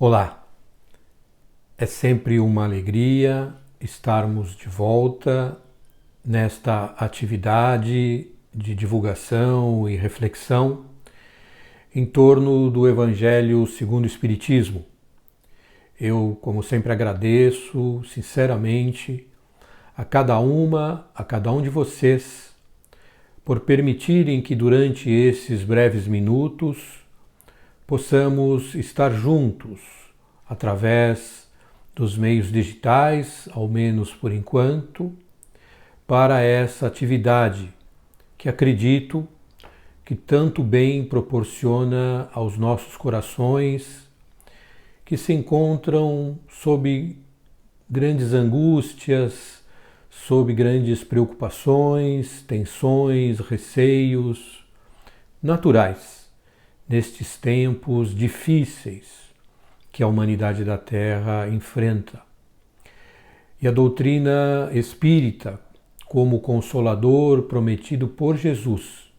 Olá, é sempre uma alegria estarmos de volta nesta atividade de divulgação e reflexão em torno do Evangelho segundo o Espiritismo. Eu, como sempre, agradeço sinceramente a cada um de vocês por permitirem que durante esses breves minutos possamos estar juntos através dos meios digitais, ao menos por enquanto, para essa atividade que acredito que tanto bem proporciona aos nossos corações que se encontram sob grandes angústias, sob grandes preocupações, tensões, receios naturais nestes tempos difíceis que a humanidade da Terra enfrenta. E a doutrina espírita, como consolador prometido por Jesus,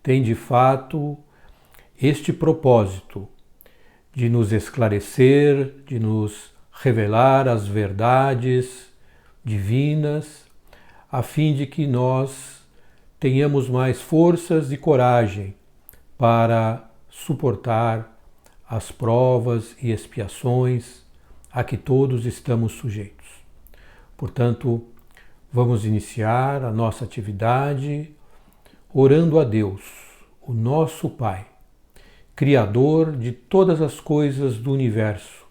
tem de fato este propósito de nos esclarecer, de nos revelar as verdades divinas, a fim de que nós tenhamos mais forças e coragem para suportar as provas e expiações a que todos estamos sujeitos. Portanto, vamos iniciar a nossa atividade orando a Deus, o nosso Pai, Criador de todas as coisas do universo,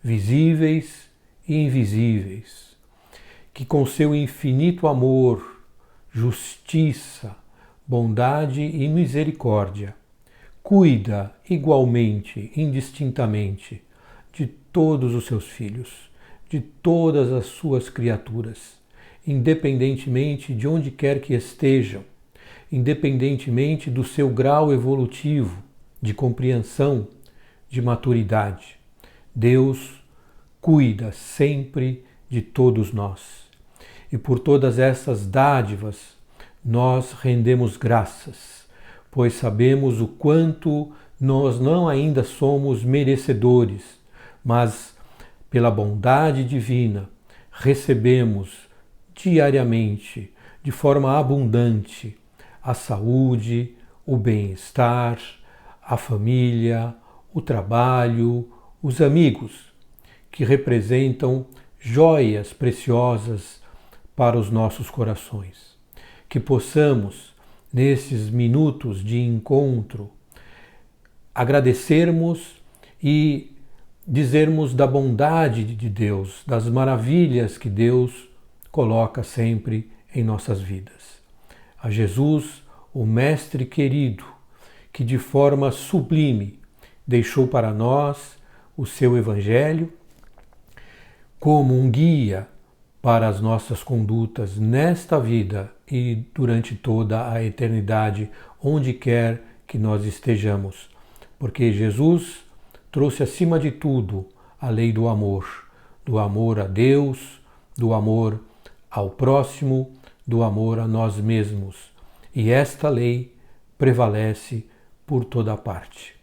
visíveis e invisíveis, que com seu infinito amor, justiça, bondade e misericórdia, cuida igualmente, indistintamente, de todos os seus filhos, de todas as suas criaturas, independentemente de onde quer que estejam, independentemente do seu grau evolutivo de compreensão, de maturidade. Deus cuida sempre de todos nós. E por todas essas dádivas, nós rendemos graças, pois sabemos o quanto nós não ainda somos merecedores, mas pela bondade divina recebemos diariamente, de forma abundante, a saúde, o bem-estar, a família, o trabalho, os amigos, que representam joias preciosas para os nossos corações. Que possamos, nesses minutos de encontro, agradecermos e dizermos da bondade de Deus, das maravilhas que Deus coloca sempre em nossas vidas. A Jesus, o Mestre querido, que de forma sublime deixou para nós o seu Evangelho como um guia para as nossas condutas nesta vida e durante toda a eternidade, onde quer que nós estejamos. Porque Jesus trouxe acima de tudo a lei do amor a Deus, do amor ao próximo, do amor a nós mesmos. E esta lei prevalece por toda parte.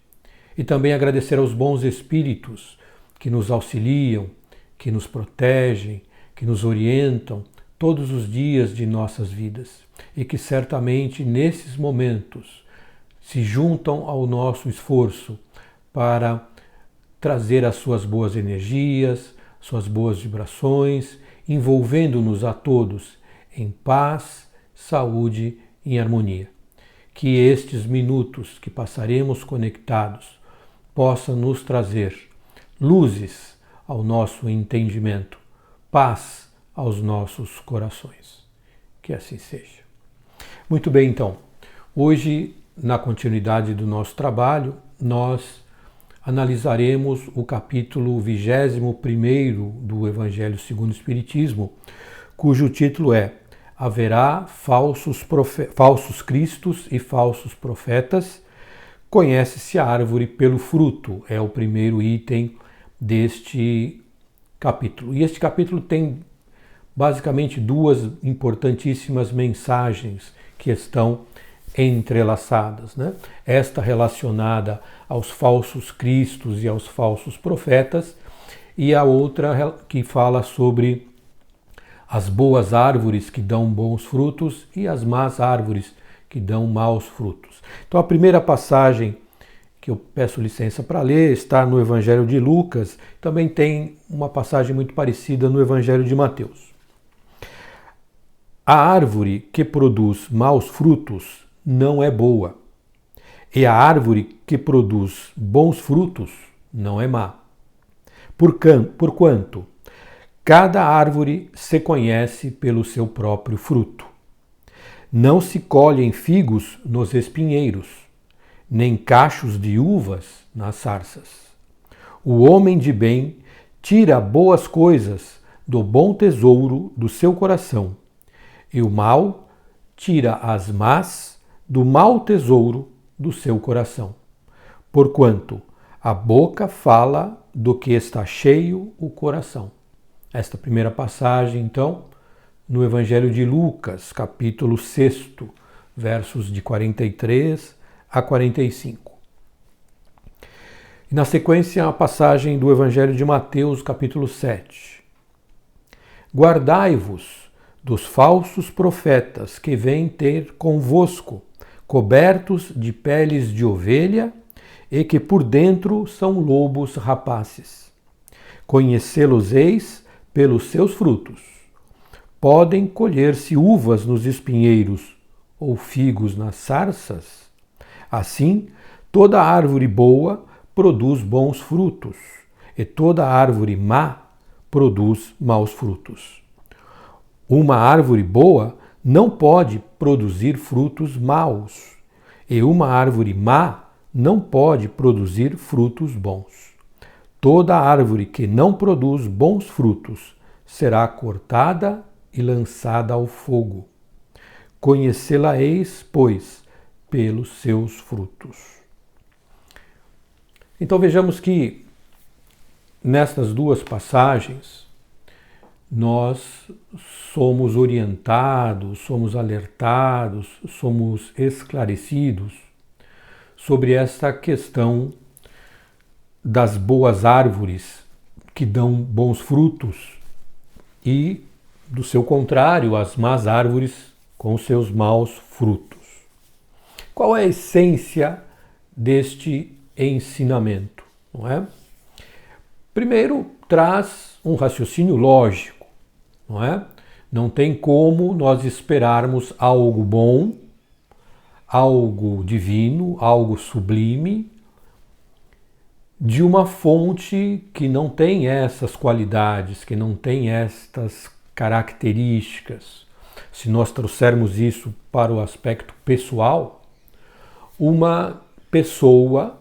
E também agradecer aos bons espíritos que nos auxiliam, que nos protegem, que nos orientam todos os dias de nossas vidas e que certamente nesses momentos se juntam ao nosso esforço para trazer as suas boas energias, suas boas vibrações, envolvendo-nos a todos em paz, saúde e em harmonia. Que estes minutos que passaremos conectados possam nos trazer luzes ao nosso entendimento, paz aos nossos corações. Que assim seja. Muito bem, então. Hoje, na continuidade do nosso trabalho, nós analisaremos o capítulo 21º do Evangelho segundo o Espiritismo, cujo título é Haverá falsos cristos e falsos profetas. Conhece-se a árvore pelo fruto, é o primeiro item deste capítulo. E este capítulo tem basicamente duas importantíssimas mensagens que estão entrelaçadas, né? Esta relacionada aos falsos cristos e aos falsos profetas, e a outra que fala sobre as boas árvores que dão bons frutos e as más árvores que dão maus frutos. Então a primeira passagem que eu peço licença para ler está no Evangelho de Lucas, também tem uma passagem muito parecida no Evangelho de Mateus. A árvore que produz maus frutos não é boa, e a árvore que produz bons frutos não é má. Porquanto cada árvore se conhece pelo seu próprio fruto. Não se colhem figos nos espinheiros, nem cachos de uvas nas sarças. O homem de bem tira boas coisas do bom tesouro do seu coração, e o mal tira as más do mau tesouro do seu coração. Porquanto a boca fala do que está cheio o coração. Esta primeira passagem, então, no Evangelho de Lucas, capítulo 6, versos de 43 a 45. E na sequência, a passagem do Evangelho de Mateus, capítulo 7. Guardai-vos dos falsos profetas que vêm ter convosco, cobertos de peles de ovelha e que por dentro são lobos rapaces. Conhecê-los-eis pelos seus frutos. Podem colher-se uvas nos espinheiros ou figos nas sarças? Assim, toda árvore boa produz bons frutos, e toda árvore má produz maus frutos. Uma árvore boa não pode produzir frutos maus, e uma árvore má não pode produzir frutos bons. Toda árvore que não produz bons frutos será cortada e lançada ao fogo. Conhecê-la-eis, pois, pelos seus frutos. Então vejamos que nestas duas passagens nós somos orientados, somos alertados, somos esclarecidos sobre esta questão das boas árvores que dão bons frutos e, do seu contrário, as más árvores com seus maus frutos. Qual é a essência deste ensinamento? Não é? Primeiro, traz um raciocínio lógico, não é? Não tem como nós esperarmos algo bom, algo divino, algo sublime, de uma fonte que não tem essas qualidades, que não tem estas características. Se nós trouxermos isso para o aspecto pessoal, uma pessoa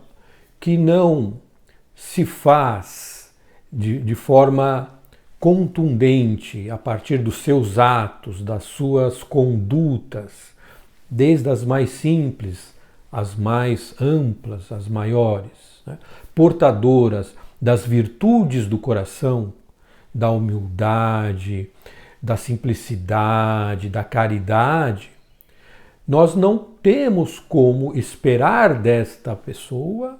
que não se faz de forma contundente a partir dos seus atos, das suas condutas, desde as mais simples, as mais amplas, as maiores, né? Portadoras das virtudes do coração, da humildade, da simplicidade, da caridade, nós não temos como esperar desta pessoa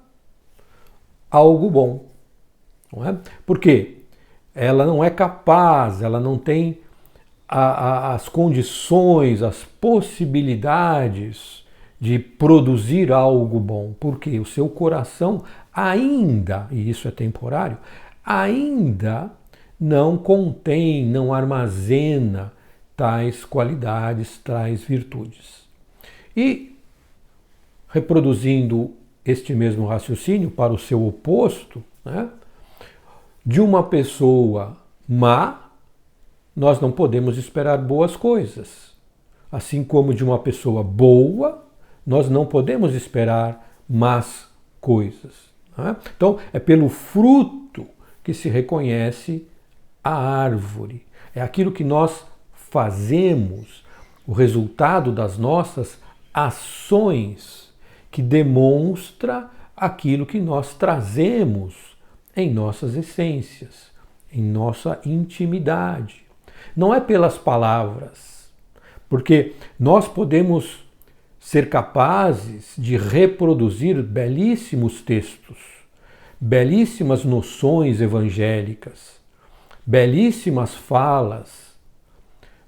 algo bom. Não é? Por quê? Ela não é capaz, ela não tem as condições, as possibilidades de produzir algo bom, porque o seu coração ainda, e isso é temporário, ainda não contém, não armazena tais qualidades, tais virtudes. E, reproduzindo este mesmo raciocínio para o seu oposto, né, de uma pessoa má, nós não podemos esperar boas coisas. Assim como de uma pessoa boa, nós não podemos esperar más coisas. Né? Então, é pelo fruto que se reconhece a árvore. É aquilo que nós fazemos, o resultado das nossas ações, que demonstra aquilo que nós trazemos em nossas essências, em nossa intimidade. Não é pelas palavras, porque nós podemos ser capazes de reproduzir belíssimos textos, belíssimas noções evangélicas, belíssimas falas,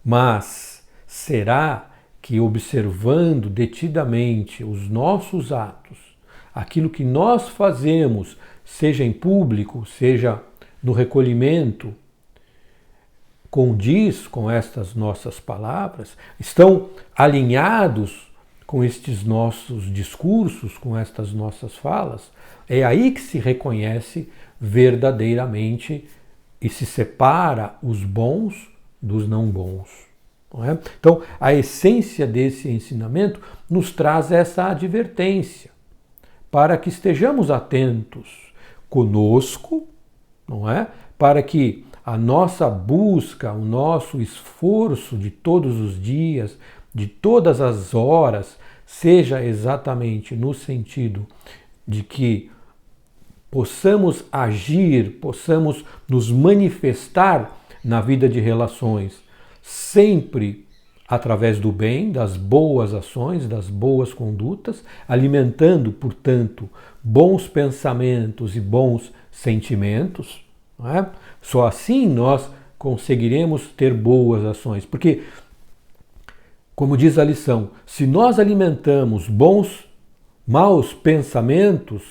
mas será que observando detidamente os nossos atos, aquilo que nós fazemos, seja em público, seja no recolhimento, condiz com estas nossas palavras? Estão alinhados com estes nossos discursos, com estas nossas falas? É aí que se reconhece verdadeiramente e se separa os bons dos não bons. Não é? Então, a essência desse ensinamento nos traz essa advertência, para que estejamos atentos conosco, não é? Para que a nossa busca, o nosso esforço de todos os dias, de todas as horas, seja exatamente no sentido de que possamos agir, possamos nos manifestar na vida de relações, sempre através do bem, das boas ações, das boas condutas, alimentando, portanto, bons pensamentos e bons sentimentos. Não é? Só assim nós conseguiremos ter boas ações, porque, como diz a lição, se nós alimentamos maus pensamentos,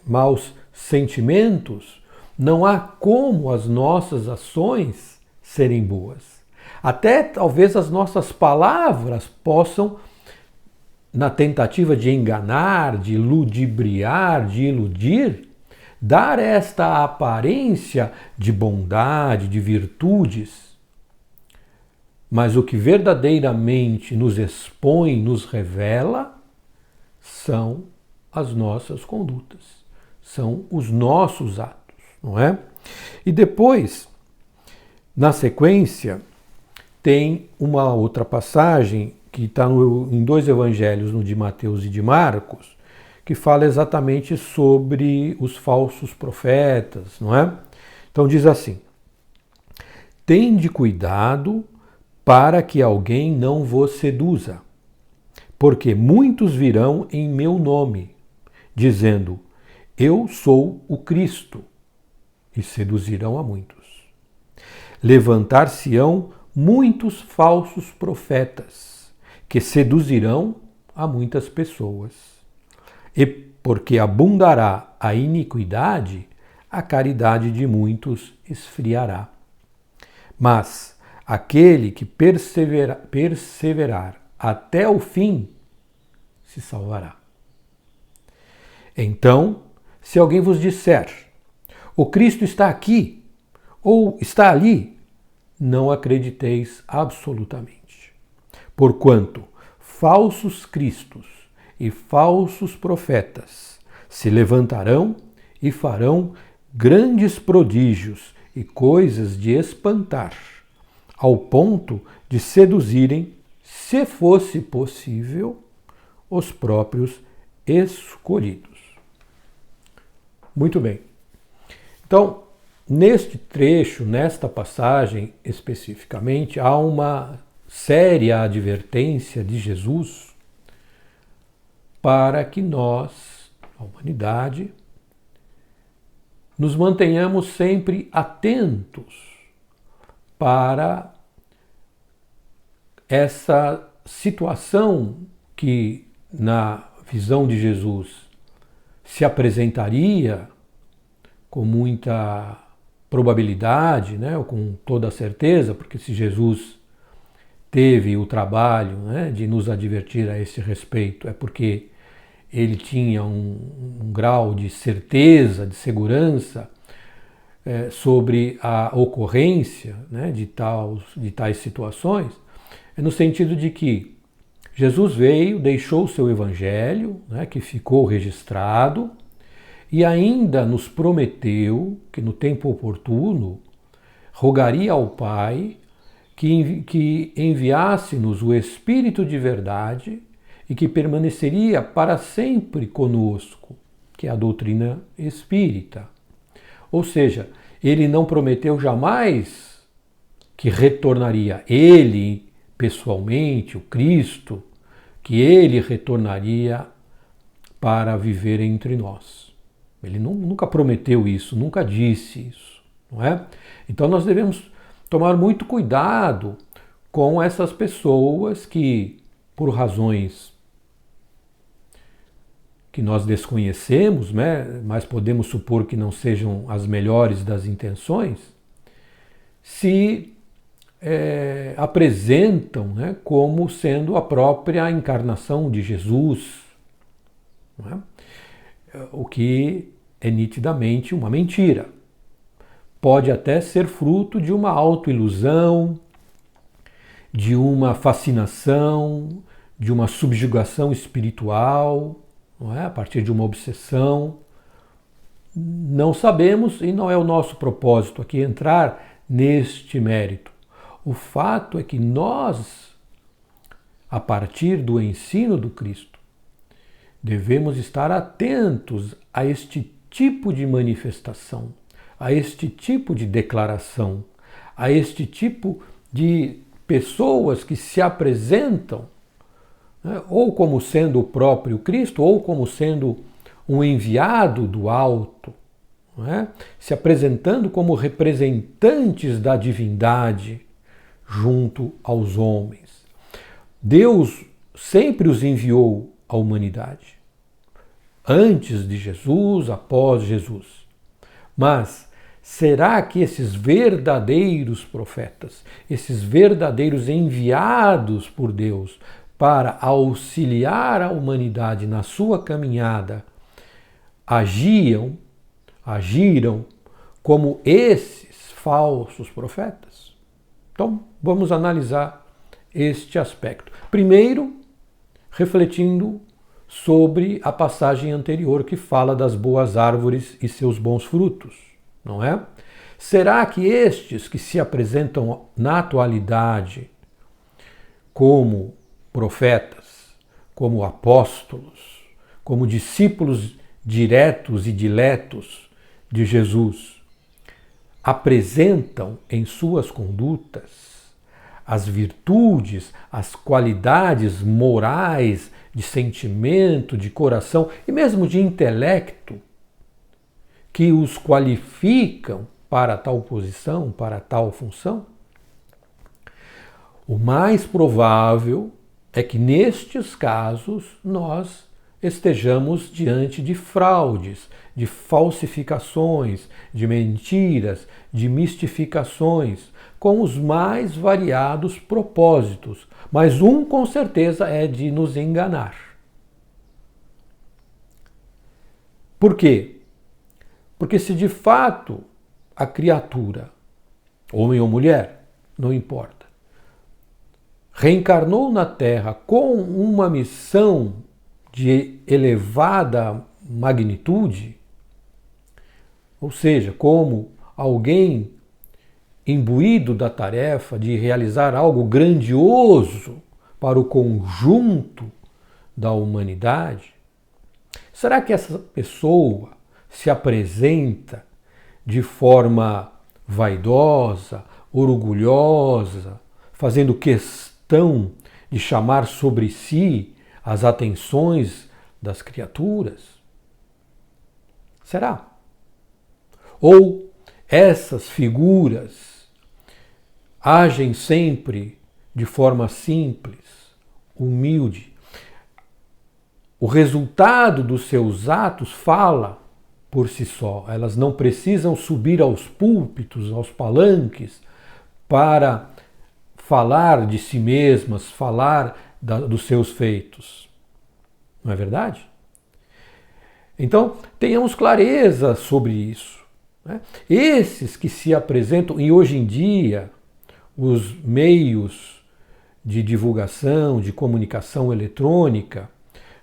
maus sentimentos, não há como as nossas ações serem boas. Até talvez as nossas palavras possam, na tentativa de enganar, de ludibriar, de iludir, dar esta aparência de bondade, de virtudes. Mas o que verdadeiramente nos expõe, nos revela, são as nossas condutas, são os nossos atos, não é? E depois, na sequência, tem uma outra passagem que está em dois evangelhos, no de Mateus e de Marcos, que fala exatamente sobre os falsos profetas, não é? Então diz assim: tende cuidado para que alguém não vos seduza, porque muitos virão em meu nome, dizendo, eu sou o Cristo, e seduzirão a muitos. Levantar-se-ão muitos falsos profetas, que seduzirão a muitas pessoas. E porque abundará a iniquidade, a caridade de muitos esfriará. Mas aquele que perseverar até o fim, se salvará. Então, se alguém vos disser, o Cristo está aqui, ou está ali, não acrediteis absolutamente. Porquanto falsos cristos e falsos profetas se levantarão e farão grandes prodígios e coisas de espantar, ao ponto de seduzirem, se fosse possível, os próprios escolhidos. Muito bem. Então, neste trecho, nesta passagem especificamente, há uma séria advertência de Jesus para que nós, a humanidade, nos mantenhamos sempre atentos para essa situação que, na visão de Jesus, se apresentaria com muita probabilidade, né, ou com toda certeza, porque se Jesus teve o trabalho, né, de nos advertir a esse respeito, é porque ele tinha um grau de certeza, de segurança sobre a ocorrência, né, de tais situações, é no sentido de que Jesus veio, deixou o seu evangelho, né, que ficou registrado, e ainda nos prometeu que no tempo oportuno rogaria ao Pai que enviasse-nos o Espírito de verdade e que permaneceria para sempre conosco, que é a doutrina espírita. Ou seja, ele não prometeu jamais que retornaria ele pessoalmente, o Cristo, que ele retornaria para viver entre nós. Ele nunca prometeu isso, nunca disse isso, não é? Então nós devemos tomar muito cuidado com essas pessoas que, por razões que nós desconhecemos, né, mas podemos supor que não sejam as melhores das intenções, se apresentam, né, como sendo a própria encarnação de Jesus, não é? O que é nitidamente uma mentira. Pode até ser fruto de uma autoilusão, de uma fascinação, de uma subjugação espiritual, não é? A partir de uma obsessão. Não sabemos e não é o nosso propósito aqui entrar neste mérito. O fato é que nós, a partir do ensino do Cristo, devemos estar atentos a este tipo de manifestação, a este tipo de declaração, a este tipo de pessoas que se apresentam, né, ou como sendo o próprio Cristo, ou como sendo um enviado do alto, não é? Se apresentando como representantes da divindade junto aos homens. Deus sempre os enviou à humanidade, antes de Jesus, após Jesus. Mas será que esses verdadeiros profetas, esses verdadeiros enviados por Deus para auxiliar a humanidade na sua caminhada, agiram como esses falsos profetas? Então, vamos analisar este aspecto. Primeiro, refletindo sobre a passagem anterior que fala das boas árvores e seus bons frutos, não é? Será que estes que se apresentam na atualidade como profetas, como apóstolos, como discípulos diretos e diletos de Jesus, apresentam em suas condutas as virtudes, as qualidades morais, de sentimento, de coração e mesmo de intelecto que os qualificam para tal posição, para tal função? O mais provável é que nestes casos nós estejamos diante de fraudes, de falsificações, de mentiras, de mistificações, com os mais variados propósitos, mas um com certeza é de nos enganar. Por quê? Porque se de fato a criatura, homem ou mulher, não importa, reencarnou na Terra com uma missão de elevada magnitude, ou seja, como alguém imbuído da tarefa de realizar algo grandioso para o conjunto da humanidade, será que essa pessoa se apresenta de forma vaidosa, orgulhosa, fazendo questão de chamar sobre si as atenções das criaturas? Será? Ou essas figuras agem sempre de forma simples, humilde? O resultado dos seus atos fala por si só. Elas não precisam subir aos púlpitos, aos palanques, para falar de si mesmas, falar dos seus feitos. Não é verdade? Então, tenhamos clareza sobre isso, né? Esses que se apresentam, e hoje em dia, os meios de divulgação, de comunicação eletrônica,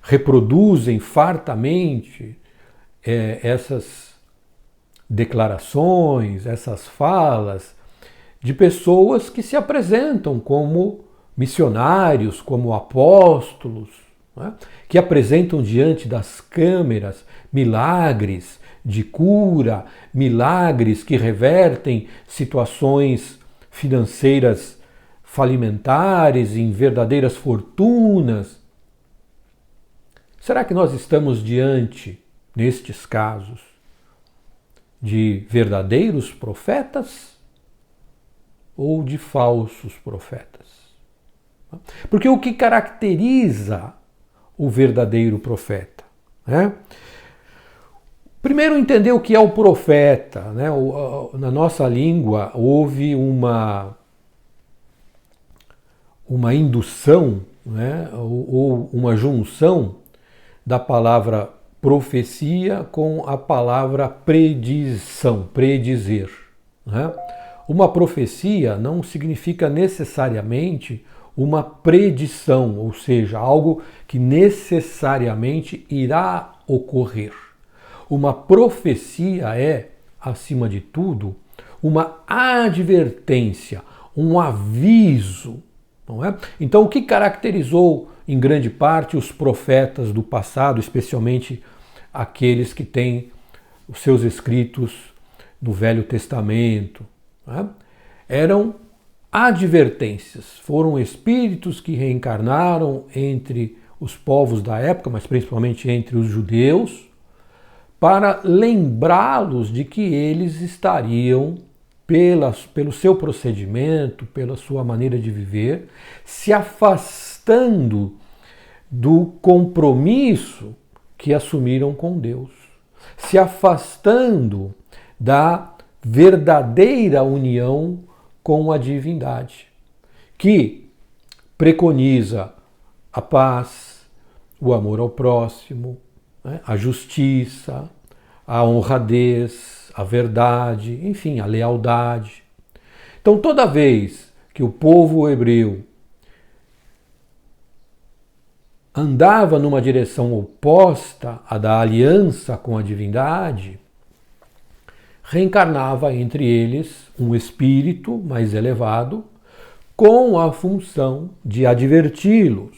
reproduzem fartamente essas declarações, essas falas de pessoas que se apresentam como missionários, como apóstolos, né? Que apresentam diante das câmeras milagres de cura, milagres que revertem situações financeiras falimentares em verdadeiras fortunas. Será que nós estamos diante, nestes casos, de verdadeiros profetas ou de falsos profetas? Porque o que caracteriza o verdadeiro profeta, né? Primeiro, entender o que é o profeta, né? Na nossa língua houve uma indução, né? Ou uma junção da palavra profecia com a palavra predição, predizer, né? Uma profecia não significa necessariamente uma predição, ou seja, algo que necessariamente irá ocorrer. Uma profecia é, acima de tudo, uma advertência, um aviso, não é? Então, o que caracterizou em grande parte os profetas do passado, especialmente aqueles que têm os seus escritos no Velho Testamento, não é? Eram advertências, foram espíritos que reencarnaram entre os povos da época, mas principalmente entre os judeus, para lembrá-los de que eles estariam, pelo seu procedimento, pela sua maneira de viver, se afastando do compromisso que assumiram com Deus, se afastando da verdadeira união com a divindade, que preconiza a paz, o amor ao próximo, né, a justiça, a honradez, a verdade, enfim, a lealdade. Então, toda vez que o povo hebreu andava numa direção oposta à da aliança com a divindade, reencarnava entre eles um espírito mais elevado com a função de adverti-los,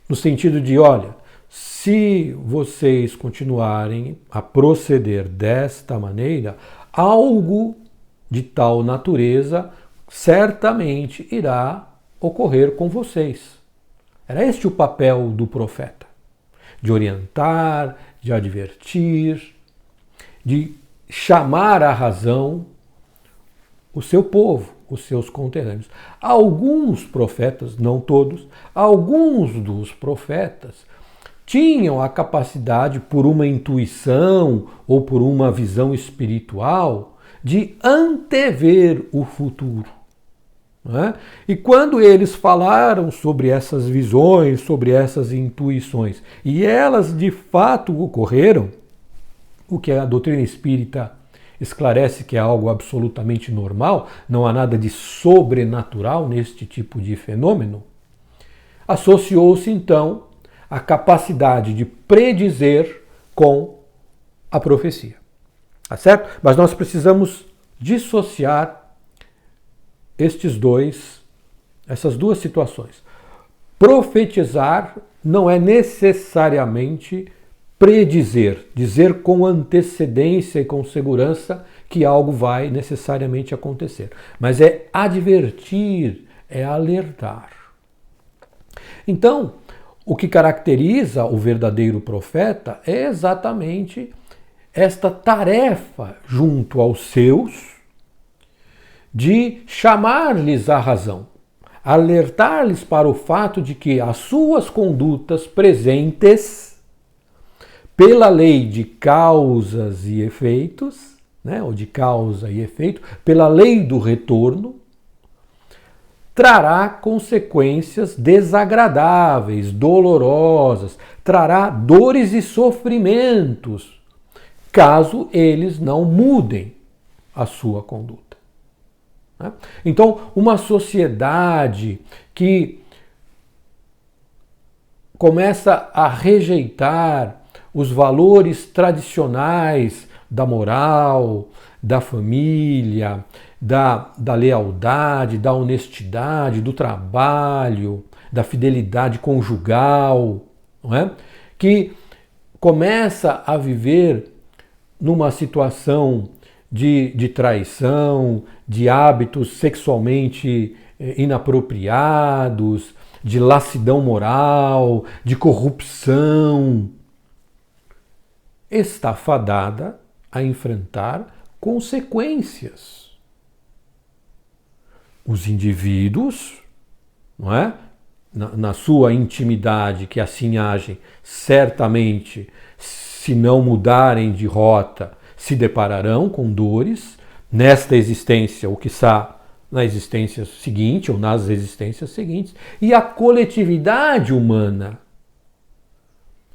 no sentido de, olha, se vocês continuarem a proceder desta maneira, algo de tal natureza certamente irá ocorrer com vocês. Era este o papel do profeta, de orientar, de advertir, de chamar à razão o seu povo, os seus conterrâneos. Alguns profetas, não todos, alguns dos profetas tinham a capacidade, por uma intuição ou por uma visão espiritual, de antever o futuro. Não é? E quando eles falaram sobre essas visões, sobre essas intuições, e elas de fato ocorreram, o que a doutrina espírita esclarece que é algo absolutamente normal, não há nada de sobrenatural neste tipo de fenômeno, associou-se então a capacidade de predizer com a profecia. Tá certo? Mas nós precisamos dissociar essas duas situações. Profetizar não é necessariamente predizer, dizer com antecedência e com segurança que algo vai necessariamente acontecer. Mas é advertir, é alertar. Então, o que caracteriza o verdadeiro profeta é exatamente esta tarefa junto aos seus de chamar-lhes à razão, alertar-lhes para o fato de que as suas condutas presentes, pela lei de causas e efeitos, né, ou de causa e efeito, pela lei do retorno, trará consequências desagradáveis, dolorosas, trará dores e sofrimentos, caso eles não mudem a sua conduta. Então, uma sociedade que começa a rejeitar os valores tradicionais da moral, da família, da lealdade, da honestidade, do trabalho, da fidelidade conjugal, não é? Que começa a viver numa situação de traição, de hábitos sexualmente inapropriados, de lassidão moral, de corrupção, está fadada a enfrentar consequências. Os indivíduos, não é? Na sua intimidade, que assim agem, certamente, se não mudarem de rota, se depararão com dores nesta existência, ou quiçá na existência seguinte, ou nas existências seguintes. E a coletividade humana,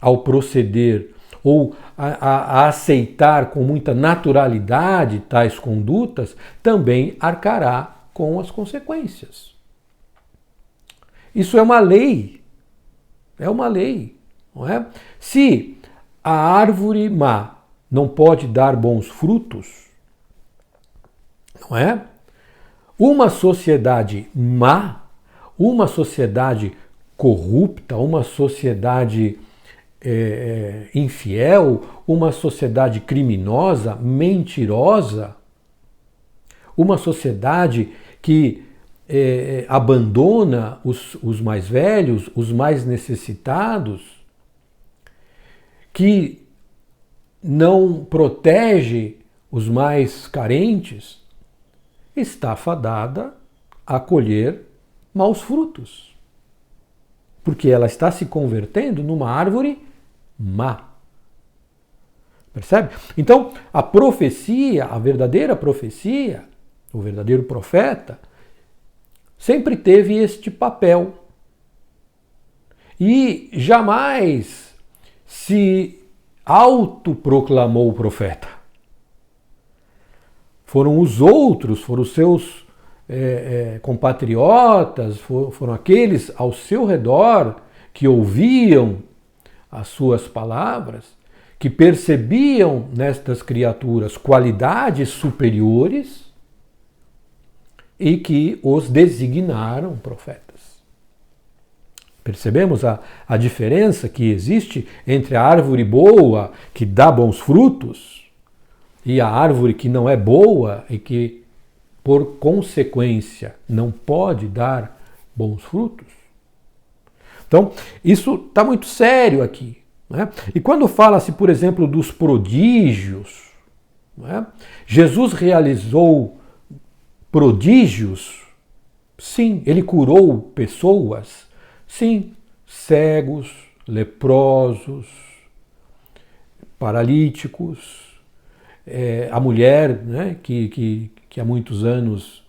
ao proceder ou a aceitar com muita naturalidade tais condutas, também arcará com as consequências. Isso é uma lei. É uma lei, não é? Se a árvore má não pode dar bons frutos, não é? Uma sociedade má, uma sociedade corrupta, uma sociedade infiel, uma sociedade criminosa, mentirosa, uma sociedade que abandona os mais velhos, os mais necessitados, que não protege os mais carentes, está fadada a colher maus frutos. Porque ela está se convertendo numa árvore má. Percebe? Então, a profecia, a verdadeira profecia, o verdadeiro profeta, sempre teve este papel. E jamais se autoproclamou profeta. Foram os outros, foram os seus compatriotas, foram aqueles ao seu redor que ouviam as suas palavras, que percebiam nestas criaturas qualidades superiores e que os designaram profetas. Percebemos a diferença que existe entre a árvore boa, que dá bons frutos, e a árvore que não é boa e que, por consequência, não pode dar bons frutos? Então, isso está muito sério aqui, né? E quando fala-se, por exemplo, dos prodígios, né? Jesus realizou prodígios? Sim. Ele curou pessoas? Sim. Cegos, leprosos, paralíticos, a mulher, né, que há muitos anos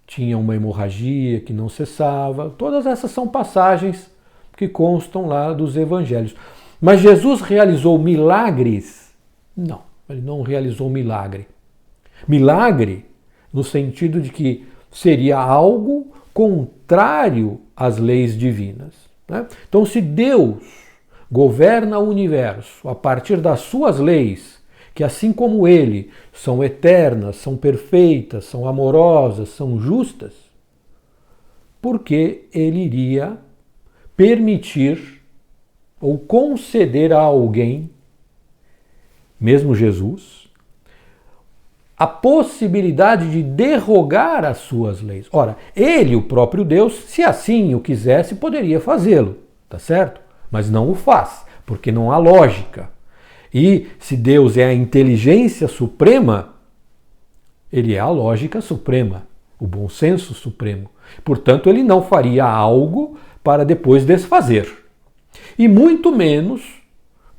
tinha uma hemorragia que não cessava. Todas essas são passagens que constam lá dos evangelhos. Mas Jesus realizou milagres? Não, ele não realizou milagre. Milagre no sentido de que seria algo contrário às leis divinas, né? Então, se Deus governa o universo a partir das suas leis, que assim como ele são eternas, são perfeitas, são amorosas, são justas, por que ele iria permitir ou conceder a alguém, mesmo Jesus, a possibilidade de derrogar as suas leis? Ora, ele, o próprio Deus, se assim o quisesse, poderia fazê-lo, tá certo? Mas não o faz, porque não há lógica. E se Deus é a inteligência suprema, ele é a lógica suprema, o bom senso supremo. Portanto, ele não faria algo para depois desfazer. E muito menos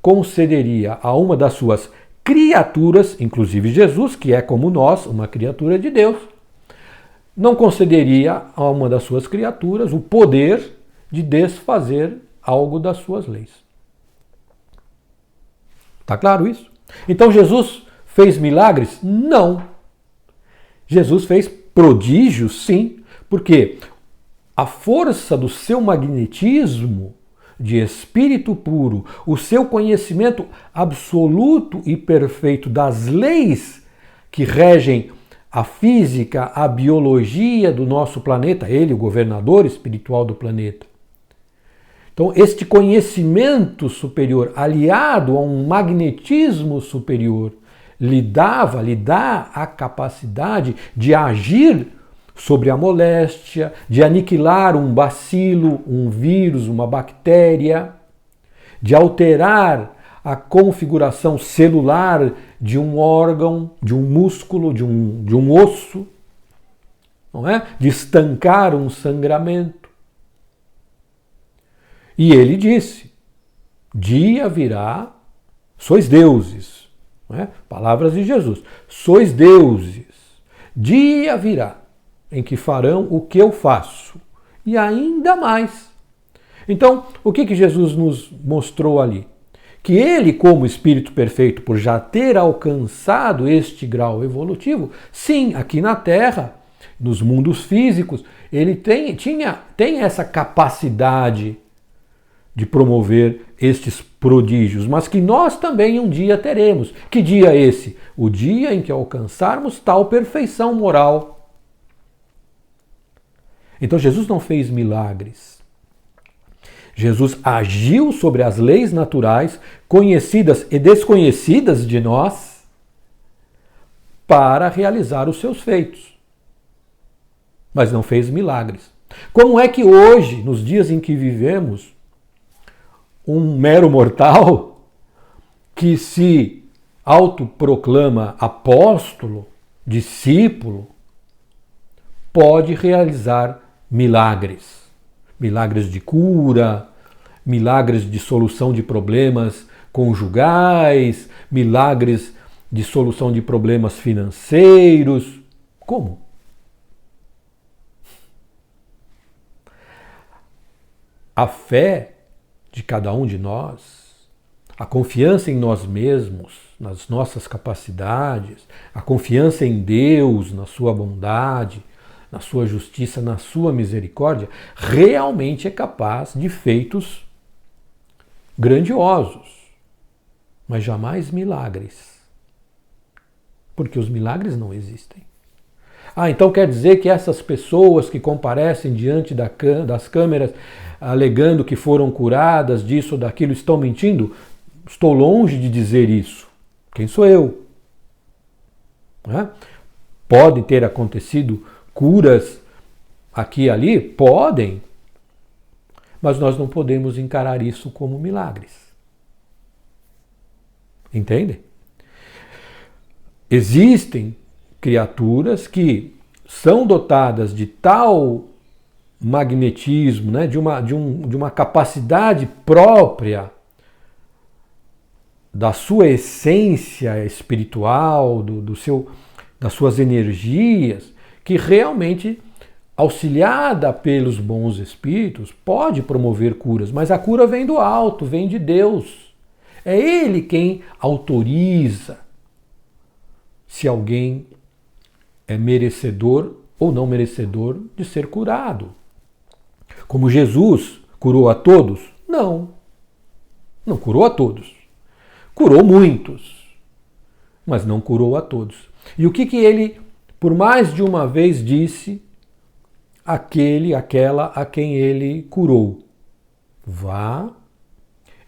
concederia a uma das suas criaturas, inclusive Jesus, que é como nós, uma criatura de Deus, não concederia a uma das suas criaturas o poder de desfazer algo das suas leis. Está claro isso? Então Jesus fez milagres? Não. Jesus fez prodígios, sim, porque a força do seu magnetismo de espírito puro, o seu conhecimento absoluto e perfeito das leis que regem a física, a biologia do nosso planeta, ele, o governador espiritual do planeta. Então, este conhecimento superior, aliado a um magnetismo superior, lhe dá a capacidade de agir sobre a moléstia, de aniquilar um bacilo, um vírus, uma bactéria, de alterar a configuração celular de um órgão, de um músculo, de um osso, não é? De estancar um sangramento. E ele disse, dia virá, sois deuses, não é? Palavras de Jesus, sois deuses, dia virá em que farão o que eu faço, e ainda mais. Então, o que Jesus nos mostrou ali? Que ele, como Espírito perfeito, por já ter alcançado este grau evolutivo, sim, aqui na Terra, nos mundos físicos, ele tem essa capacidade de promover estes prodígios, mas que nós também um dia teremos. Que dia é esse? O dia em que alcançarmos tal perfeição moral. Então Jesus não fez milagres. Jesus agiu sobre as leis naturais, conhecidas e desconhecidas de nós, para realizar os seus feitos. Mas não fez milagres. Como é que hoje, nos dias em que vivemos, um mero mortal que se autoproclama apóstolo, discípulo, pode realizar milagres? Milagres de cura, milagres de solução de problemas conjugais, milagres de solução de problemas financeiros. Como? A fé de cada um de nós, a confiança em nós mesmos, nas nossas capacidades, a confiança em Deus, na sua bondade, na sua justiça, na sua misericórdia, realmente é capaz de feitos grandiosos, mas jamais milagres. Porque os milagres não existem. Então quer dizer que essas pessoas que comparecem diante das câmeras alegando que foram curadas disso ou daquilo estão mentindo? Estou longe de dizer isso. Quem sou eu? Pode ter acontecido curas aqui e ali? Podem. Mas nós não podemos encarar isso como milagres. Entende? Existem criaturas que são dotadas de tal magnetismo, né, de uma capacidade própria da sua essência espiritual, das suas energias, que realmente, auxiliada pelos bons espíritos, pode promover curas, mas a cura vem do alto, vem de Deus. É Ele quem autoriza se alguém é merecedor ou não merecedor de ser curado. Como Jesus curou a todos? Não. Não curou a todos. Curou muitos, mas não curou a todos. E o que ele, por mais de uma vez, disse aquela a quem ele curou? Vá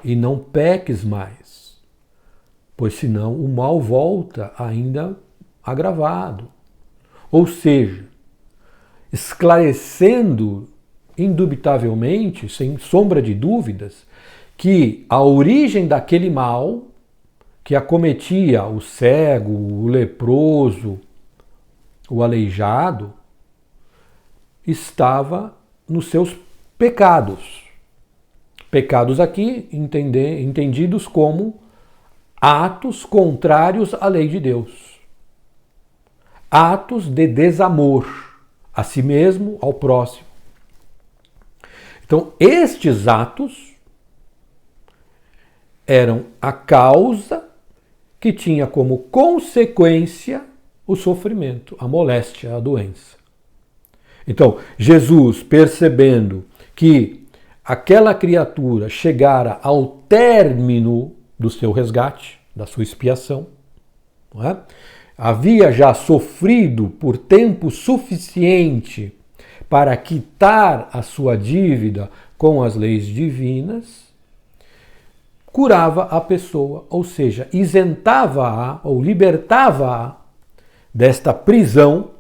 e não peques mais, pois senão o mal volta ainda agravado. Ou seja, esclarecendo indubitavelmente, sem sombra de dúvidas, que a origem daquele mal que acometia o cego, o leproso, o aleijado, estava nos seus pecados. Pecados aqui entendidos como atos contrários à lei de Deus. Atos de desamor a si mesmo, ao próximo. Então, estes atos eram a causa que tinha como consequência o sofrimento, a moléstia, a doença. Então, Jesus, percebendo que aquela criatura chegara ao término do seu resgate, da sua expiação, não é? Havia já sofrido por tempo suficiente para quitar a sua dívida com as leis divinas, curava a pessoa, ou seja, isentava-a ou libertava-a desta prisão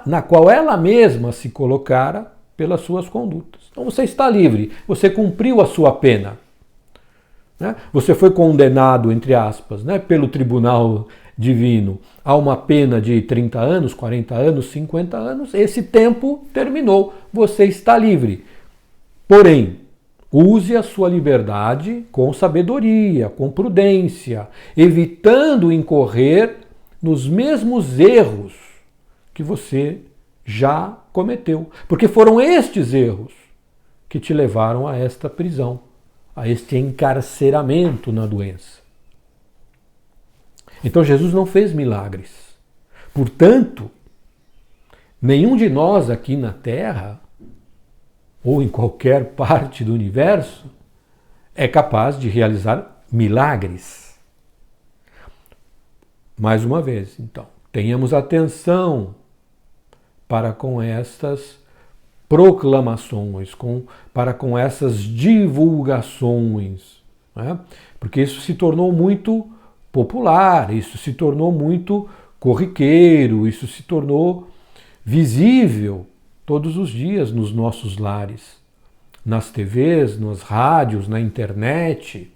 na qual ela mesma se colocara pelas suas condutas. Então você está livre, você cumpriu a sua pena. Né? Você foi condenado, entre aspas, né, pelo tribunal divino a uma pena de 30 anos, 40 anos, 50 anos. Esse tempo terminou, você está livre. Porém, use a sua liberdade com sabedoria, com prudência, evitando incorrer nos mesmos erros que você já cometeu. Porque foram estes erros que te levaram a esta prisão, a este encarceramento na doença. Então Jesus não fez milagres. Portanto, nenhum de nós aqui na Terra, ou em qualquer parte do universo, é capaz de realizar milagres. Mais uma vez, então, tenhamos atenção para com estas proclamações, para com essas divulgações, né? Porque isso se tornou muito popular, isso se tornou muito corriqueiro, isso se tornou visível todos os dias nos nossos lares, nas TVs, nas rádios, na internet.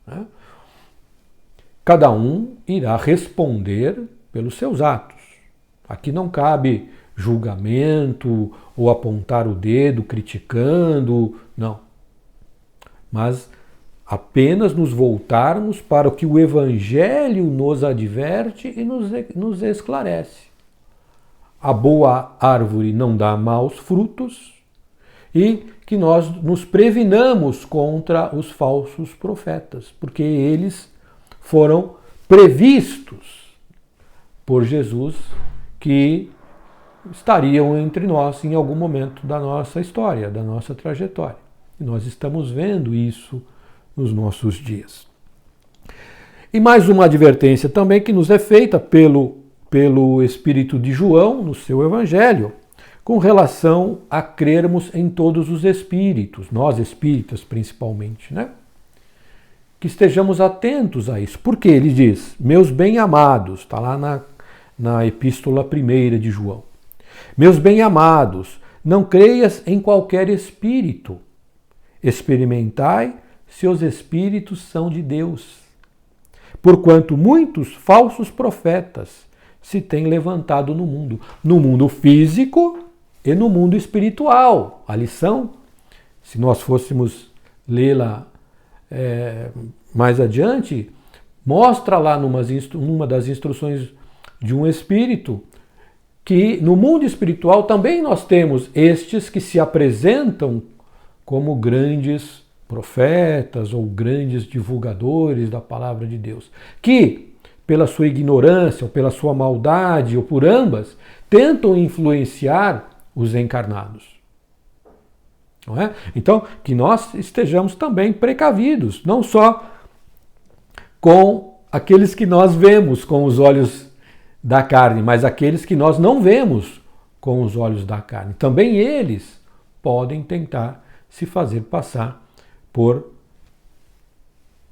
Né? Cada um irá responder pelos seus atos. Aqui não cabe julgamento ou apontar o dedo criticando, não. Mas apenas nos voltarmos para o que o Evangelho nos adverte e nos esclarece. A boa árvore não dá maus frutos e que nós nos previnamos contra os falsos profetas, porque eles foram previstos por Jesus que estariam entre nós em algum momento da nossa história, da nossa trajetória. E nós estamos vendo isso nos nossos dias. E mais uma advertência também que nos é feita pelo Espírito de João, no seu Evangelho, com relação a crermos em todos os espíritos, nós espíritas principalmente, né? Que estejamos atentos a isso. Porque ele diz, meus bem-amados, está lá na Epístola 1 de João. Meus bem-amados, não creias em qualquer espírito. Experimentai se os espíritos são de Deus. Porquanto muitos falsos profetas se têm levantado no mundo físico e no mundo espiritual. A lição, se nós fôssemos lê-la mais adiante, mostra lá numa das instruções de um espírito que no mundo espiritual também nós temos estes que se apresentam como grandes profetas ou grandes divulgadores da palavra de Deus, que pela sua ignorância ou pela sua maldade ou por ambas, tentam influenciar os encarnados. Não é? Então, que nós estejamos também precavidos, não só com aqueles que nós vemos com os olhos da carne, mas aqueles que nós não vemos com os olhos da carne. Também eles podem tentar se fazer passar por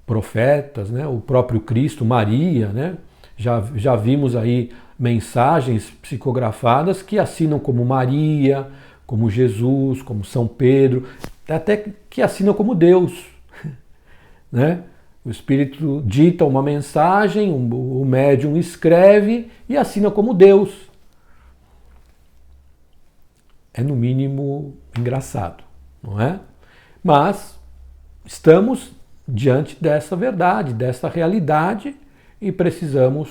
profetas, né? O próprio Cristo, Maria, né? Já vimos aí mensagens psicografadas que assinam como Maria, como Jesus, como São Pedro, até que assinam como Deus, né? O Espírito dita uma mensagem, o médium escreve e assina como Deus. É no mínimo engraçado, não é? Mas estamos diante dessa verdade, dessa realidade e precisamos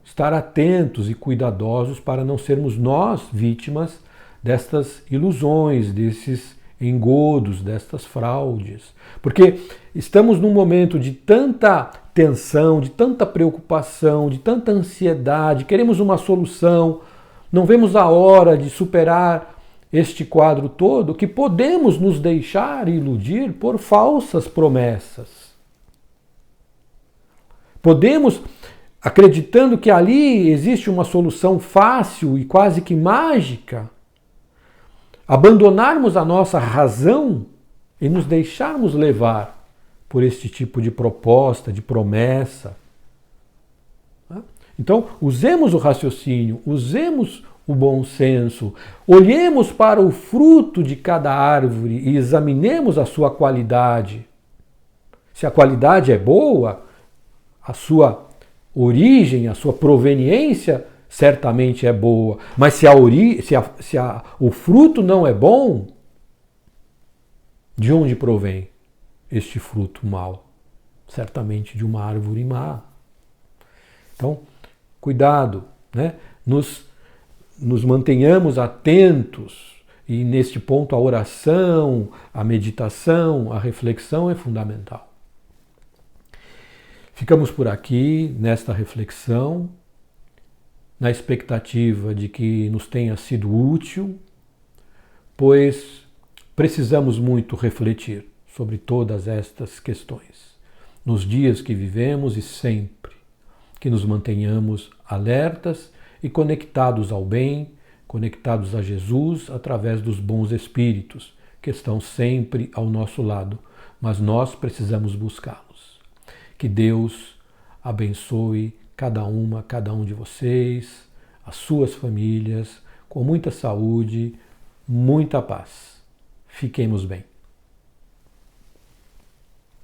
estar atentos e cuidadosos para não sermos nós vítimas destas ilusões, desses engodos, destas fraudes. Porque estamos num momento de tanta tensão, de tanta preocupação, de tanta ansiedade, queremos uma solução, não vemos a hora de superar este quadro todo, que podemos nos deixar iludir por falsas promessas. Podemos, acreditando que ali existe uma solução fácil e quase que mágica, abandonarmos a nossa razão e nos deixarmos levar por este tipo de proposta, de promessa. Então, usemos o raciocínio, usemos o bom senso, olhemos para o fruto de cada árvore e examinemos a sua qualidade. Se a qualidade é boa, a sua origem, a sua proveniência certamente é boa. Mas se o fruto não é bom, de onde provém este fruto mau? Certamente de uma árvore má. Então, cuidado, né? Nos mantenhamos atentos e neste ponto a oração, a meditação, a reflexão é fundamental. Ficamos por aqui nesta reflexão, na expectativa de que nos tenha sido útil, pois precisamos muito refletir sobre todas estas questões, nos dias que vivemos e sempre que nos mantenhamos alertas e conectados ao bem, conectados a Jesus através dos bons espíritos que estão sempre ao nosso lado, mas nós precisamos buscá-los. Que Deus abençoe cada um de vocês, as suas famílias, com muita saúde, muita paz. Fiquemos bem.